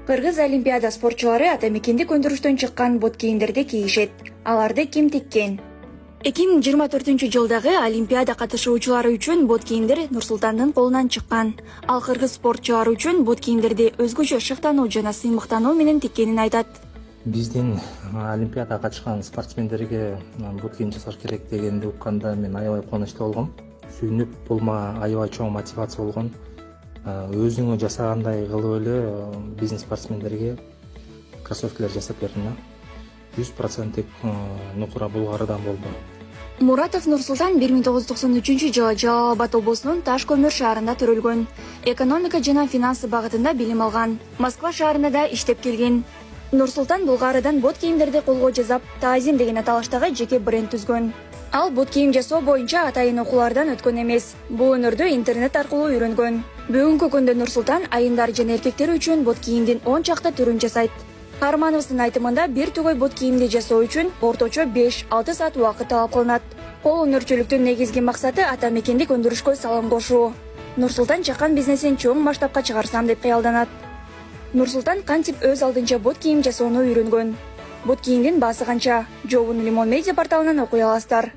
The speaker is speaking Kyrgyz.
Кыргыз олимпиада спортчулары ата мекендик өндүрүштөн чыккан бот кийимдерди кийишет. Аларды ким тиккен? 2024-жылдагы олимпиада катышуучулары үчүн бот кийимдер Нур-Султандын колунан чыккан. Ал кыргыз спортчулары үчүн бот кийимдерди өзгөчө шыктануу жана сыймыктануу менен тиккенин айтат. Биздин олимпиадага катышкан спортсмендерге бут кийим жасаш керек дегенди укканда мен аябай кубанычтуу болгом. Сүйүнүп, бул мага аябай чоң мотивация болгон. Өзүңө жасагандай кылып эле биздин спортсмендерге кроссовкилер жасап бердим. 100% нукура булгарыдан болду. Муратов Нур-Султан 1993-жылы Жалал Абад облусунун Таш көмүр шаарында төрөлгөн. Экономика жана финансы багытында билим алган. Москва шаарында да иштеп келген. Нур-Султан Булгарыдан бот кийимдерди колго жасап, Таазим деген аталыштагы жеке бренд түзгөн. Ал бот кийим жасоо боюнча атайын окуулардан өткөн эмес. Бул өнөрдү интернет аркылуу үйрөнгөн. Бүгүнкү күндө Нур-Султан айымдар жана эркектер үчүн бот кийимдин 10 чакта түрүн жасайт. Кармановдун айтымында бир түгөй бот кийимди жасоо үчүн орточо 5-6 саат убакыт талап кылынат. Кол өнөрчүлүктүн негизги максаты ата мекендик өндүрүшкө салым кошуу. Нур-Султан чакан бизнесин чоң масштабка чыгарсам деп кыялданат. Нур-Султан кантип өз алдынча бот кийим жасоону үйрөнгөн. Бот кийимдин баасы канча? Жообун Лимон медиа порталынан окуй аласыздар.